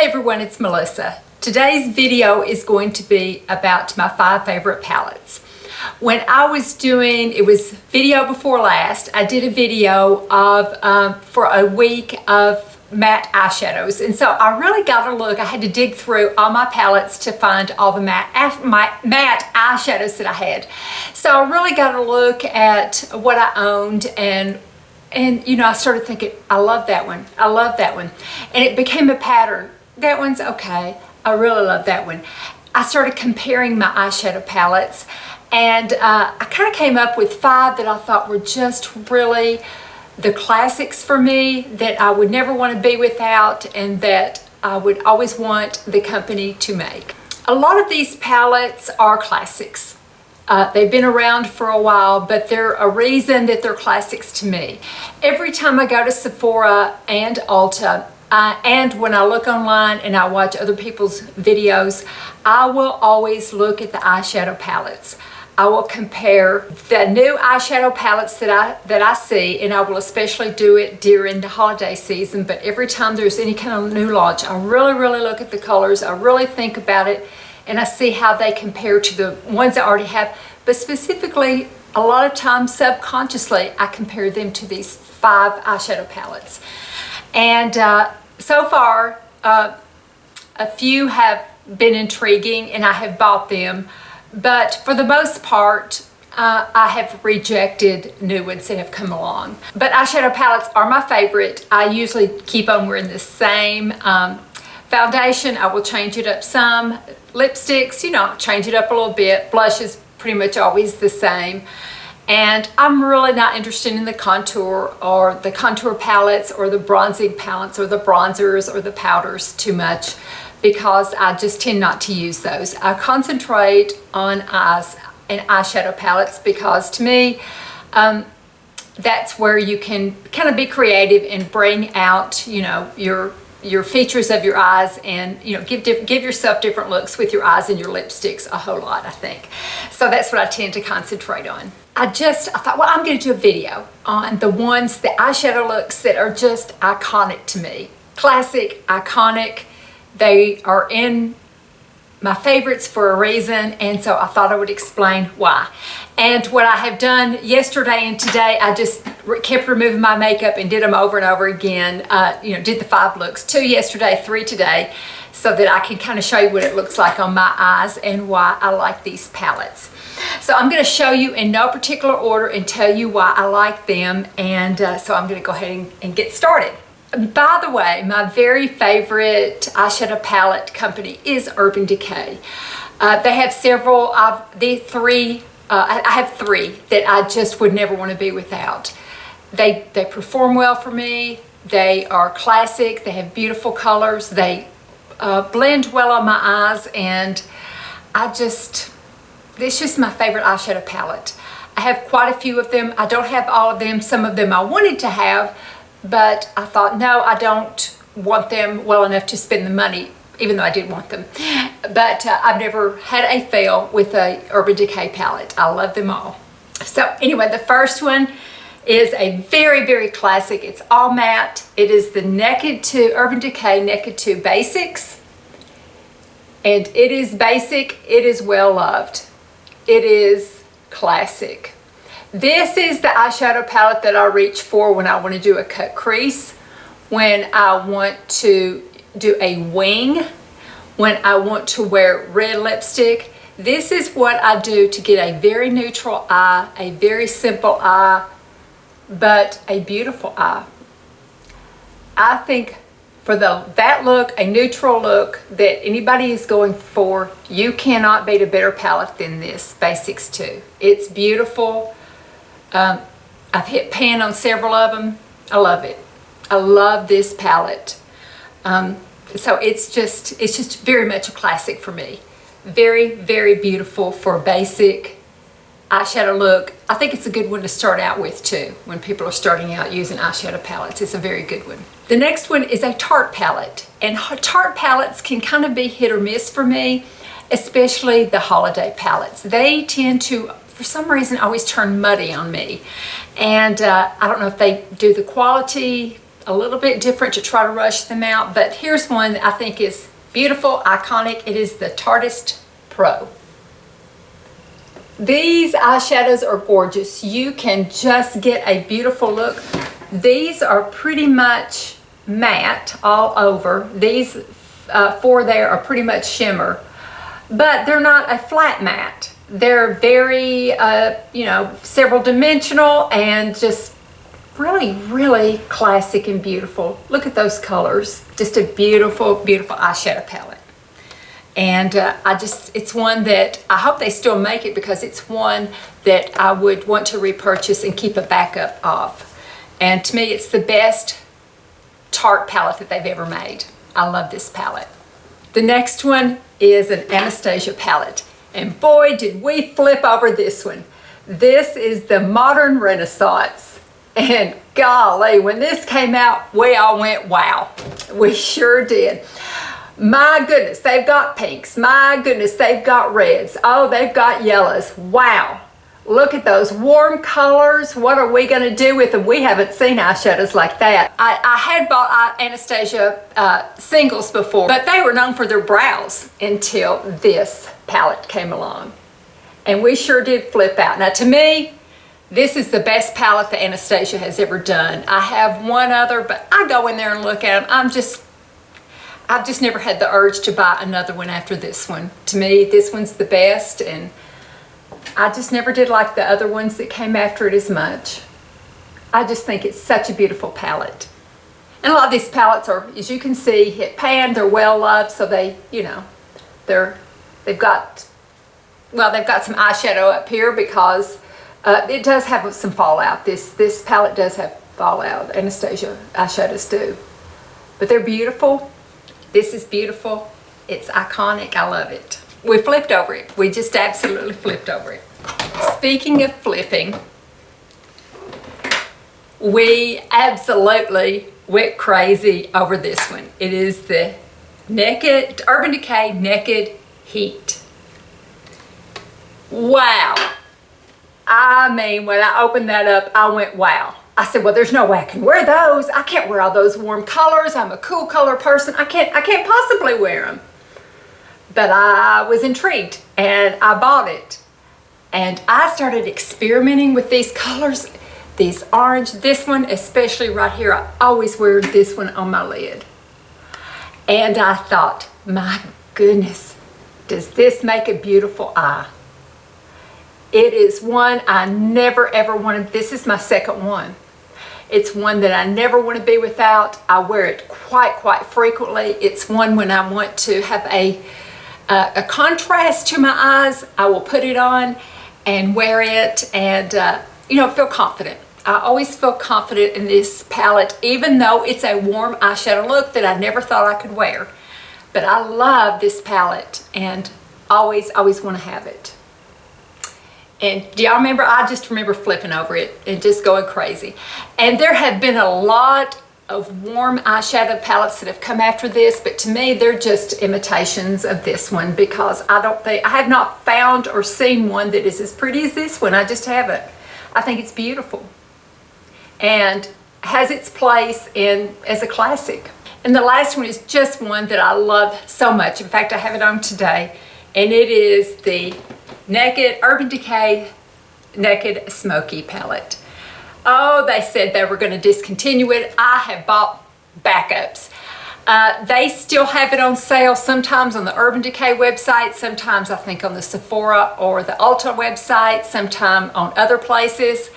Hey everyone, it's Melissa. Today's video is going to be about my 5 favorite palettes. When I was doing, it was video before last, I did a video of for a week of matte eyeshadows, and so I really got to look. I had to dig through all my palettes to find all the matte eyeshadows that I had. So I really got to look at what I owned, and you know, I started thinking, I love that one, I love that one, and it became a pattern. That one's okay, I really love that one. I started comparing my eyeshadow palettes, and I kind of came up with 5 that I thought were just really the classics for me, that I would never want to be without, and that I would always want the company to make. A lot of these palettes are classics. They've been around for a while, but they're a reason that they're classics to me. Every time I go to Sephora and Ulta, and when I look online and I watch other people's videos, I will always look at the eyeshadow palettes. I will compare the new eyeshadow palettes that I see, and I will especially do it during the holiday season. But every time there's any kind of new launch, I really look at the colors. I really think about it, and I see how they compare to the ones I already have. But specifically, a lot of times subconsciously, I compare them to these 5 eyeshadow palettes. And so far, a few have been intriguing and I have bought them, but for the most part, I have rejected new ones that have come along. But eyeshadow palettes are my favorite. I usually keep on wearing the same foundation. I will change it up some. Lipsticks, you know, change it up a little bit. Blush is pretty much always the same. And I'm really not interested in the contour or the contour palettes or the bronzing palettes or the bronzers or the powders too much, because I just tend not to use those. I concentrate on eyes and eyeshadow palettes because to me, that's where you can kind of be creative and bring out, you know, your features of your eyes, and you know, give yourself different looks with your eyes and your lipsticks a whole lot, I think. So that's what I tend to concentrate on. I thought, well, I'm going to do a video on the eyeshadow looks that are just iconic to me. Classic, iconic. They are in my favorites for a reason, and so I thought I would explain why. And what I have done yesterday and today, I just kept removing my makeup and did them over and over again. You know, did the 5 looks, 2 yesterday, 3 today, so that I can kind of show you what it looks like on my eyes and why I like these palettes. So I'm going to show you in no particular order and tell you why I like them, and so I'm going to go ahead and get started. By the way, my very favorite eyeshadow palette company is Urban Decay. They have several of the 3. I have 3 that I just would never want to be without. They perform well for me. They are classic. They have beautiful colors. They blend well on my eyes, and it's just my favorite eyeshadow palette. I have quite a few of them. I don't have all of them. Some of them I wanted to have, but I thought, no, I don't want them well enough to spend the money, even though I did want them. But I've never had a fail with a Urban Decay palette. I love them all. So anyway, the first one is a very classic. It's all matte. It is the Urban Decay Naked 2 Basics. And it is basic. It is well loved. It is classic. This is the eyeshadow palette that I reach for when I want to do a cut crease, when I want to do a wing, when I want to wear red lipstick. This is what I do to get a very neutral eye, a very simple eye, but a beautiful eye. I think for that look, a neutral look that anybody is going for, you cannot beat a better palette than this Basics 2. It's beautiful. I've hit pan on several of them. I love it. I love this palette. So it's just very much a classic for me. Very beautiful for a basic eyeshadow look. I think it's a good one to start out with too. When people are starting out using eyeshadow palettes, it's a very good one. The next one is a Tarte palette, and Tarte palettes can kind of be hit or miss for me, especially the holiday palettes. They tend to, for some reason, always turn muddy on me, and I don't know if they do the quality a little bit different to try to rush them out, but here's one that I think is beautiful, iconic. It is the Tarteist Pro. These eyeshadows are gorgeous. You can just get a beautiful look. These are pretty much matte all over. These four there are pretty much shimmer, but they're not a flat matte. They're very, you know, several dimensional and just really, really classic and beautiful. Look at those colors. Just a beautiful, beautiful eyeshadow palette. And it's one that I hope they still make it, because it's one that I would want to repurchase and keep a backup of. And to me, it's the best Tarte palette that they've ever made. I love this palette. The next one is an Anastasia palette. And boy, did we flip over this one. This is the Modern Renaissance. And golly, when this came out, we all went, wow. We sure did. My goodness, they've got pinks. My goodness, they've got reds. Oh, they've got yellows. Wow. Look at those warm colors. What are we going to do with them? We haven't seen eyeshadows like that. I had bought Anastasia singles before, but they were known for their brows until this palette came along. And we sure did flip out. Now, to me, this is the best palette that Anastasia has ever done. I have one other, but I go in there and look at them. I've just never had the urge to buy another one after this one. To me, this one's the best, and I just never did like the other ones that came after it as much. I just think it's such a beautiful palette. And a lot of these palettes are, as you can see, hit pan, they're well loved, so they, you know, they've got some eyeshadow up here because it does have some fallout. This palette does have fallout. Anastasia eyeshadows do. But they're beautiful. This is beautiful. It's iconic. I love it. We flipped over it. We just absolutely flipped over it. Speaking of flipping, we absolutely went crazy over this one. It is the Urban Decay Naked Heat. Wow. I mean, when I opened that up, I went, wow. I said, well, there's no way I can wear those. I can't wear all those warm colors. I'm a cool color person. I can't possibly wear them. But I was intrigued and I bought it. And I started experimenting with these colors, these orange, this one, especially right here. I always wear this one on my lid. And I thought, my goodness, does this make a beautiful eye? It is one I never ever wanted. This is my second one. It's one that I never want to be without. I wear it quite frequently. It's one when I want to have a contrast to my eyes, I will put it on and wear it and, you know, feel confident. I always feel confident in this palette, even though it's a warm eyeshadow look that I never thought I could wear. But I love this palette and always want to have it. And do y'all remember? I just remember flipping over it and just going crazy. And there have been a lot of warm eyeshadow palettes that have come after this, but to me, they're just imitations of this one because I have not found or seen one that is as pretty as this one. I just haven't. I think it's beautiful and has its place as a classic. And the last one is just one that I love so much. In fact, I have it on today, and it is the Urban Decay Naked Smoky palette. Oh, they said they were going to discontinue it. I have bought backups. They still have it on sale, sometimes on the Urban Decay website, sometimes I think on the Sephora or the Ulta website, sometime on other places.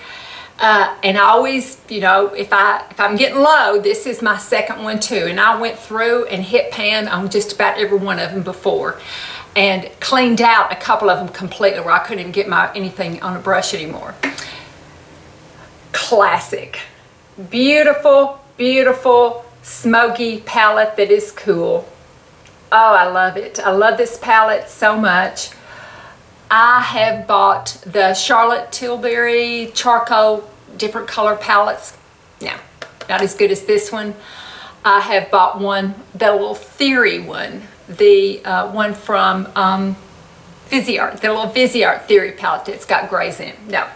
And I always, you know, if I'm getting low, this is my second one too. And I went through and hit pan on just about every one of them before and cleaned out a couple of them completely where I couldn't even get anything on a brush anymore. Classic. Beautiful, beautiful smoky palette that is cool. Oh, I love it. I love this palette so much. I have bought the Charlotte Tilbury charcoal different color palettes. No, not as good as this one. I have bought one, the little Theory one, the one from Viseart, the little Viseart Theory palette that's got grays in it. No,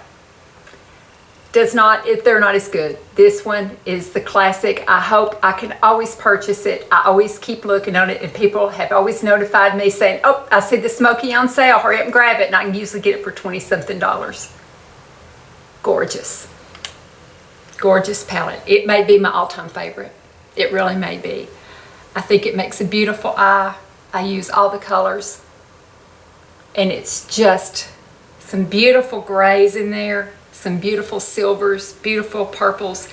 they're not as good. This one is the classic. I hope I can always purchase it. I always keep looking on it, and people have always notified me saying, oh, I see the Smoky on sale, hurry up and grab it, and I can usually get it for $20-something. Gorgeous. Gorgeous palette. It may be my all-time favorite. It really may be. I think it makes a beautiful eye. I use all the colors, and it's just some beautiful grays in there, some beautiful silvers, beautiful purples.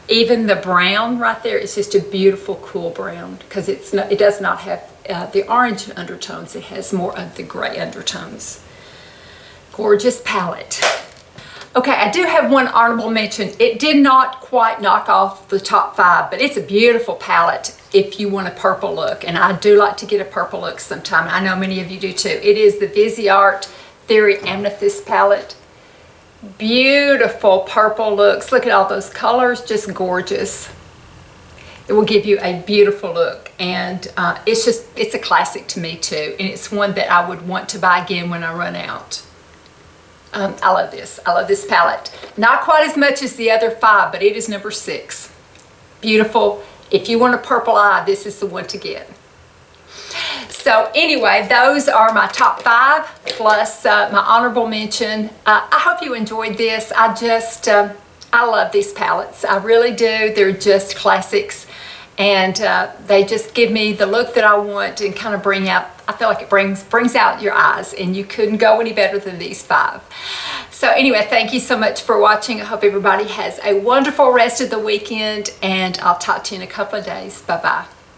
Even the brown right there is just a beautiful cool brown, because it does not have the orange undertones. It has more of the gray undertones. Gorgeous palette. Okay, I do have one honorable mention. It did not quite knock off the top 5, but it's a beautiful palette if you want a purple look, and I do like to get a purple look sometime. I know many of you do too. It is the Viseart Theory Amethyst palette. Beautiful purple looks. Look at all those colors, just gorgeous. It will give you a beautiful look, and it's a classic to me too, and it's one that I would want to buy again when I run out. I love this. I love this palette. Not quite as much as the other 5, but it is number 6. Beautiful. If you want a purple eye, this is the one to get. So anyway, those are my top 5 plus my honorable mention. I hope you enjoyed this. I love these palettes. I really do. They're just classics, and they just give me the look that I want and kind of bring out, I feel like it brings out your eyes, and you couldn't go any better than these 5. So anyway, thank you so much for watching. I hope everybody has a wonderful rest of the weekend, and I'll talk to you in a couple of days. Bye-bye.